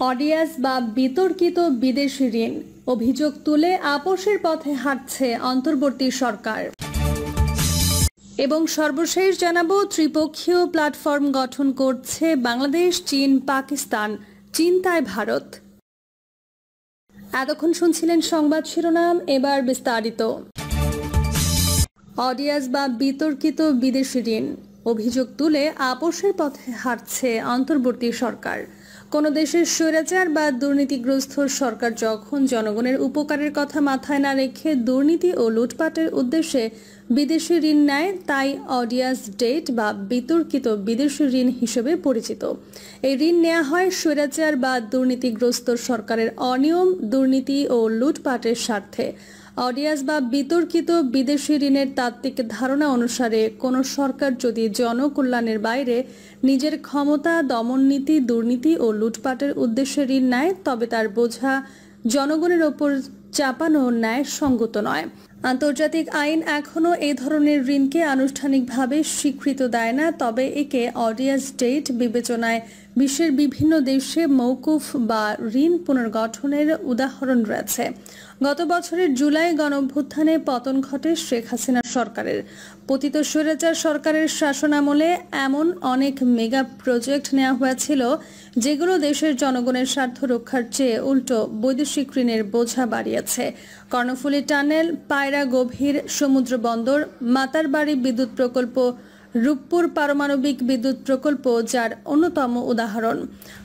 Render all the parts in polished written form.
অডিয়াস বা বিতর্কিত বিদেশি ঋণ অভিযোগ তুলে আপোষের পথে হাঁটছে অন্তর্বর্তী সরকার। এবং সর্বশেষ জানাবো, ত্রিপক্ষীয় প্ল্যাটফর্ম গঠন করছে বাংলাদেশ, চীন, পাকিস্তান, চিন্তায় ভারত। এতক্ষণ শুনছিলেন সংবাদ শিরোনাম, এবার বিস্তারিত। অডিয়াস বা বিতর্কিত বিদেশি ঋণ অভিযোগ তুলে আপোষের পথে হাঁটছে অন্তর্বর্তী সরকার। কোনো দেশের স্বৈরাচার বা দুর্নীতিগ্রস্ত সরকার যখন জনগণের উপকারের কথা মাথায় না রেখে দুর্নীতি ও লুটপাটের উদ্দেশ্যে বিদেশি ঋণ নেয়, তাই অডিয়াস ডেট বা বিতর্কিত বিদেশি ঋণ হিসেবে পরিচিত। এই ঋণ নেওয়া হয় স্বৈরাচার বা দুর্নীতিগ্রস্ত সরকারের অনিয়ম, দুর্নীতি ও লুটপাটের স্বার্থে। অডিয়াস বা বিতর্কিত বিদেশি ঋণের তাত্ত্বিক ধারণা অনুসারে কোনো সরকার যদি জনকল্যাণের বাইরে নিজের ক্ষমতা, দমননীতি, দুর্নীতি ও লুটপাটের উদ্দেশ্যে ঋণ নেয়, তবে তার বোঝা জনগণের ওপর চাপানো ন্যায় সঙ্গত নয়। আন্তর্জাতিক আইন এখনও এই ধরনের ঋণকে আনুষ্ঠানিকভাবে স্বীকৃত দেয় না, তবে একে অডিয়াস ডেট বিবেচনায় বিশ্বের বিভিন্ন দেশে মওকুফ বা ঋণ পুনর্গঠনের উদাহরণ রয়েছে। গত বছরের জুলাই গণঅভ্যুত্থানে পতন ঘটে শেখ হাসিনা সরকারের। পতিত স্বৈরাচার সরকারের শাসনামলে এমন অনেক মেগা প্রজেক্ট নেওয়া হয়েছিল যেগুলো দেশের জনগণের স্বার্থ রক্ষার চেয়ে উল্টো বৈদেশিক ঋণের বোঝা বাড়িয়েছে। কর্ণফুলী টানেল, পায়রা গভীর সমুদ্র বন্দর, মাতারবাড়ি বিদ্যুৎ প্রকল্প, রূপপুর পারমাণবিক বিদ্যুৎ প্রকল্প যার অন্যতম উদাহরণ।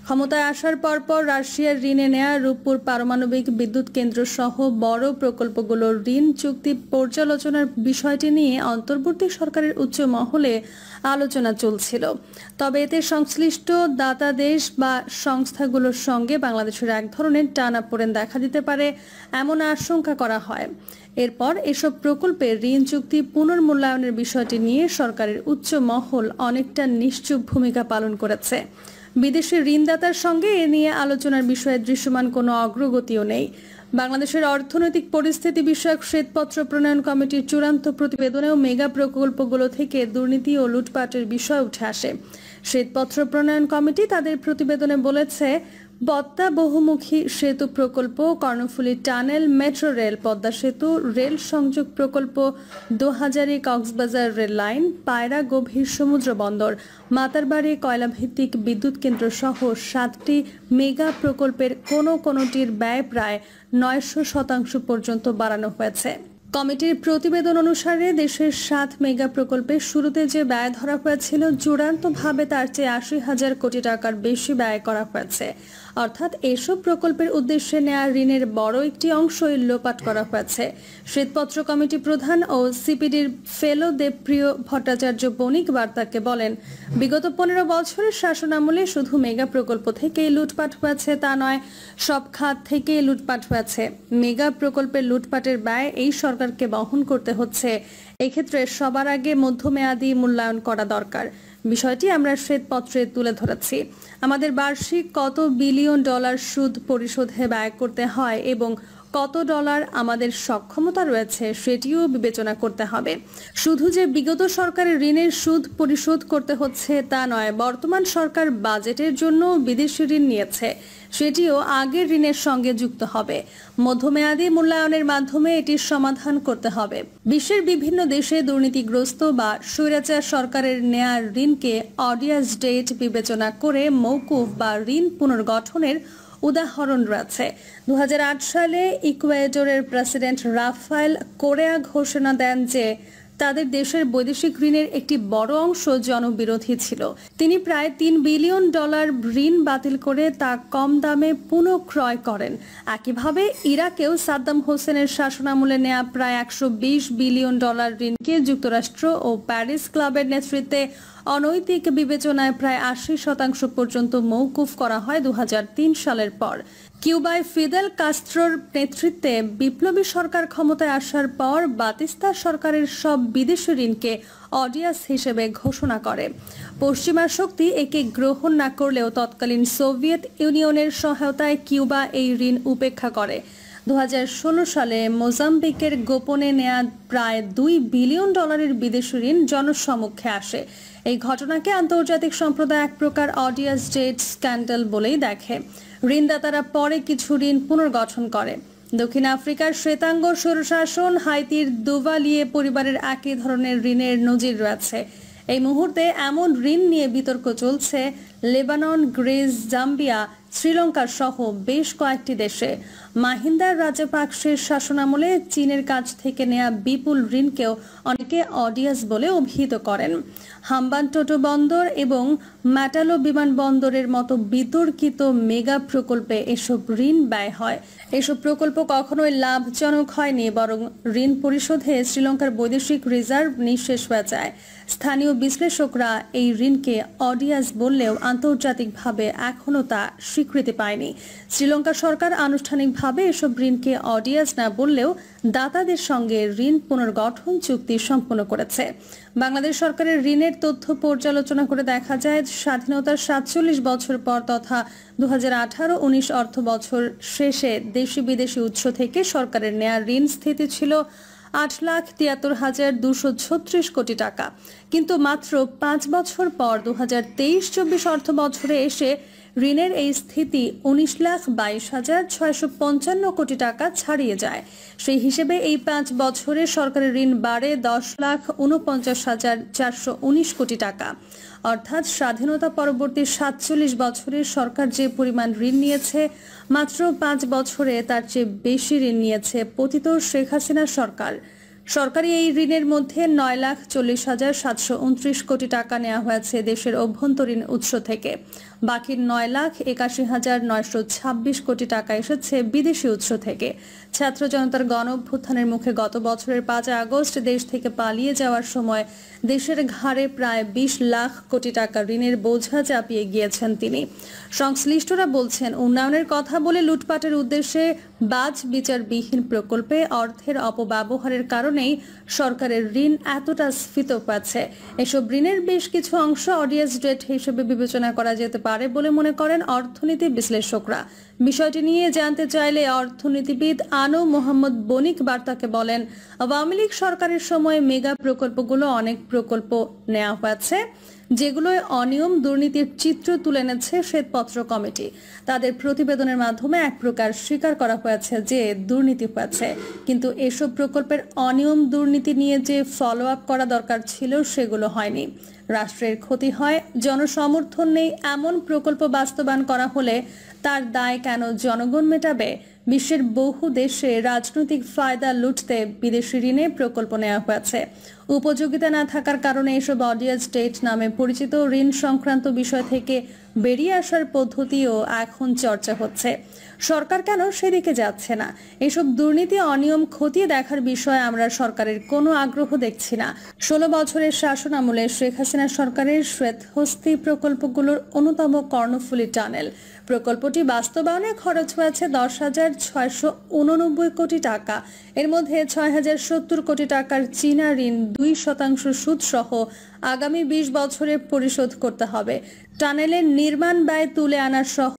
ক্ষমতায় আসার পরপর রাশিয়ার ঋণে নেয়া রূপপুর পারমাণবিক বিদ্যুৎ কেন্দ্র সহ বড় প্রকল্পগুলোর ঋণ চুক্তি পর্যালোচনার বিষয়টি নিয়ে অন্তর্বর্তী সরকারের উচ্চ মহলে আলোচনা চলছিল। তবে এতে সংশ্লিষ্ট দাতা দেশ বা সংস্থাগুলোর সঙ্গে বাংলাদেশের এক ধরনের টানাপোড়েন দেখা দিতে পারে এমন আশঙ্কা করা হয়। এরপর এসব প্রকল্পের ঋণ চুক্তি পুনর্মূল্যায়নের বিষয়টি নিয়ে সরকারের উচ্চ মহল অনেকটা নিশ্চুপ ভূমিকা পালন করেছে। বিদেশি ঋণদাতার সঙ্গে এ নিয়ে আলোচনার বিষয়ে দৃশ্যমান কোনো অগ্রগতিও নেই। বাংলাদেশের অর্থনৈতিক পরিস্থিতি বিষয়ক শ্বেতপত্র প্রণয়ন কমিটির চূড়ান্ত প্রতিবেদনেও মেগা প্রকল্পগুলো থেকে দুর্নীতি ও লুটপাটের বিষয় উঠে আসে। শ্বেতপত্র প্রণয়ন কমিটি তাদের প্রতিবেদনে বলেছে, পদ্মা বহুমুখী সেতু প্রকল্প, Karnaphuli tunnel, metro rail, Padma সেতু, রেল সংযোগ প্রকল্প, দোহাজারী কক্সবাজার রেল লাইন, পায়রা গভীর সমুদ্র বন্দর, মাতারবাড়ি কয়লাভিত্তিক বিদ্যুৎ কেন্দ্র সহ 7টি মেগা প্রকল্পের কোনোটির ব্যয় প্রায় 900% পর্যন্ত বাড়ানো হয়েছে। কমিটির প্রতিবেদন অনুসারে দেশের 7 মেগা প্রকল্পের শুরুতে যে ব্যয় ধরা হয়েছিল, চূড়ান্তভাবে তার চেয়ে 80,000 কোটি টাকার বেশি ব্যয় করা হয়েছে। অর্থাৎ এসব প্রকল্পের উদ্দেশ্যে নেওয়া ঋণের বড় একটি অংশই লোপাট করা হয়েছে। শ্বেতপত্র কমিটি প্রধান ও সিপিডির ফেলো দেবপ্রিয় ভট্টাচার্য বণিক বার্তাকে বলেন, বিগত 15 বছরের শাসনামলে শুধু মেগা প্রকল্প থেকেই লুটপাট হয়েছে তা নয়, সব খাত থেকেই লুটপাট হয়েছে। মেগা প্রকল্পের লুটপাটের ব্যয় এই সরকারকে বহন করতে হচ্ছে। এক্ষেত্রে সবার আগে মধ্যমেয়াদী মূল্যায়ন করা দরকার। বিষয়টি আমরা শ্বেতপত্রে তুলে ধরেছি। আমাদের বার্ষিক কত বিলিয়ন ডলার সুদ পরিশোধে ব্যয় করতে হয় এবং কত ডলার আমাদের সক্ষমতা রয়েছে সেটিও বিবেচনা করতে হবে। শুধু যে বিগত সরকারের ঋণের সুদ পরিশোধ করতে হচ্ছে তা নয়, বর্তমান সরকার বাজেটের জন্য বিদেশি ঋণ নিয়েছে, সেটিও আগের ঋণের সঙ্গে যুক্ত হবে। মধ্যমেয়াদী মূল্যায়নের মাধ্যমে এটির সমাধান করতে হবে। বিশ্বের বিভিন্ন দেশে দুর্নীতিগ্রস্ত বা স্বৈরাচার সরকারের নেয়া ঋণকে অডিয়াস ডেট বিবেচনা করে মওকুফ বা ঋণ পুনর্গঠনের উদাহরণ রয়েছে। 2008 সালে ইকুয়েডরের প্রেসিডেন্ট রাফায়েল কোরেয়া ঘোষণা দেন যে তাদের দেশের বৈদেশিক ঋণের একটি বড় অংশ জনবিরোধী ছিল। তিনি প্রায় $3 বিলিয়ন ঋণ বাতিল করে তা কম দামে পুনঃক্রয় করেন। একইভাবে ইরাকেও সাদ্দাম হোসেনের শাসনামলে নেওয়া প্রায় $120 বিলিয়ন ঋণকে যুক্তরাষ্ট্র ও প্যারিস ক্লাবের নেতৃত্বে অনৈতিক বিবেচনায় প্রায় 80% পর্যন্ত মওকুফ করা হয় 2003 সালের পর। কিউবায় ফিদেল কাস্ত্রোর নেতৃত্বে বিপ্লবী সরকার ক্ষমতায় আসার পর বাতিস্তা সরকারের সব বিদেশি ঋণকে অডিয়াস হিসেবে ঘোষণা করে। পশ্চিমা শক্তি একে গ্রহণ না করলেও তৎকালীন সোভিয়েত ইউনিয়নের সহায়তায় কিউবা এই ঋণ উপেক্ষা করে। 2016 সালে মোজাম্বিকের গোপনে নেয়া প্রায় $2 বিলিয়ন বিদেশি ঋণ জনসমক্ষে আসে। এই ঘটনাকে আন্তর্জাতিক সম্প্রদায় এক প্রকার অডিয়াস ডেট স্ক্যান্ডাল বলেই দেখে। ঋণদাতারা পরে কিছু ঋণ পুনর্গঠন করে। দক্ষিণ আফ্রিকার শ্বেতাঙ্গ স্বৈরশাসন, হাইতির দুভালিয়ে পরিবারের একই ধরনের ঋণের নজির রয়েছে। এই মুহূর্তে এমন ঋণ নিয়ে বিতর্ক চলছে লেবানন, গ্রিস, জাম্বিয়া, শ্রীলঙ্কা সহ বেশ কয়েকটি দেশে। মাহিন্দার রাজাপাকসের শাসনামলে চীনের কাছ থেকে নেয়া বিপুল ঋণকেও অনেকে অডিয়াস বলে অভিহিত করেন। হাম্বানটোটো বন্দর এবং ম্যাটালো বিমানবন্দরের মতো বিতর্কিত মেগা প্রকল্পে এসব ঋণ ব্যয় হয়। এসব প্রকল্প কখনোই লাভজনক হয়নি, বরং ঋণ পরিশোধে শ্রীলঙ্কার বৈদেশিক রিজার্ভ নিঃশেষ হয়ে যায়। স্থানীয় বিশ্লেষকরা এই ঋণকে অডিয়াস বললেও আন্তর্জাতিকভাবে এখনও তা স্বীকৃতি পায়নি। শ্রীলঙ্কা সরকার আনুষ্ঠানিকভাবে এসব ঋণকে অডিয়াস না বললেও দাতাদের সঙ্গে ঋণ পুনর্গঠন চুক্তি সম্পন্ন করেছে। বাংলাদেশ সরকারের ঋণের তথ্য পর্যালোচনা করে দেখা যায়, স্বাধীনতার 47 বছর পর তথা 2018-19 অর্থ বছর শেষে দেশি বিদেশি উৎস থেকে সরকারের নেয়া ঋণ স্থিতি ছিল 8,73,236 কোটি টাকা। কিন্তু মাত্র 5 বছর পর 2023-24 অর্থ বছরে এসে ঋণের এই স্থিতি 19,22,655 কোটি টাকা ছাড়িয়ে যায়। সেই হিসেবে এই 5 বছরে সরকারের ঋণ বাড়ে 10,49,419 কোটি টাকা। অর্থাৎ স্বাধীনতা পরবর্তী 47 বছরে সরকার যে পরিমাণ ঋণ নিয়েছে, মাত্র 5 বছরে তার চেয়ে বেশি ঋণ নিয়েছে পতিত শেখ হাসিনা সরকার। সরকারি এই ঋণের মধ্যে 9,40,729 কোটি টাকা নেওয়া হয়েছে দেশের অভ্যন্তরীণ উৎস থেকে। বাকি 9,81,926 কোটি টাকা এসেছে বিদেশি উৎস থেকে। ছাত্র জনতার গণ অভ্যুত্থানের মুখে গত বছরের 5 আগস্ট দেশ থেকে পালিয়ে যাওয়ার সময় দেশের ঘাড়ে প্রায় 20 লাখ কোটি টাকা ঋণের বোঝা চাপিয়ে গিয়েছেন তিনি। সংশ্লিষ্টরা বলছেন, উন্নয়নের কথা বলে লুটপাটের উদ্দেশ্যে বাজ বিচারবিহীন প্রকল্পে অর্থের অপব্যবহারের কারণেই সরকারের ঋণ এতটা স্ফীত পাচ্ছে। এসব ঋণের বেশ কিছু অংশ অডিয়াস ডেট হিসেবে বিবেচনা করা যেতে পারে বলে মনে করেন অর্থনীতি বিশ্লেষকরা। বিষয়টি নিয়ে জানতে চাইলে অর্থনীতিবিদ আনু মোহাম্মদ বণিক বার্তাকে বলেন, আওয়ামী লীগ সরকারের সময় মেগা প্রকল্পগুলো অনেক প্রকল্প নেওয়া হয়েছে যেগুলোয় অনিয়ম দুর্নীতির চিত্র তুলে এনেছে শ্বেতপত্র কমিটি। তাদের প্রতিবেদনের মাধ্যমে এক প্রকার স্বীকার করা হয়েছে যে দুর্নীতি হয়েছে, কিন্তু এসব প্রকল্পের অনিয়ম দুর্নীতি নিয়ে যে ফলো আপ করা দরকার ছিল সেগুলো হয়নি। রাষ্ট্রের ক্ষতি হয়, জনসমর্থন নেই এমন প্রকল্প বাস্তবায়ন করা হলে তার দায় কেন জনগণ মেটাবে? বিশ্বের বহু দেশে রাজনৈতিক ফায়দা লুটতে বিদেশি ঋণে প্রকল্প নেওয়া হয়েছে। উপযোগিতা না থাকার কারণে এসব অডিয়াস ডেট নামে পরিচিত ঋণ সংক্রান্ত বিষয় থেকে বেরিয়ে আসার পদ্ধতিও এখন চর্চা হচ্ছে। সরকার কেন সেদিকে যাচ্ছে না? এসব দুর্নীতি অনিয়ম খতিয়ে দেখার বিষয়ে আমরা সরকারের কোনো আগ্রহ দেখছি না। 16 বছরের শাসন আমলে শেখ হাসিনা সরকারের শ্বেতহস্তি প্রকল্পগুলোর অন্যতম কর্ণফুলী টানেল প্রকল্পটি বাস্তবায়নে খরচ হয়েছে 10,689 কোটি টাকা। এর মধ্যে 6,070 কোটি টাকার চীনা ঋণ 2% সুদ সহ আগামী 20 বছরে পরিশোধ করতে হবে। টানেলের নির্মাণ ব্যয় তুলে আনার সহ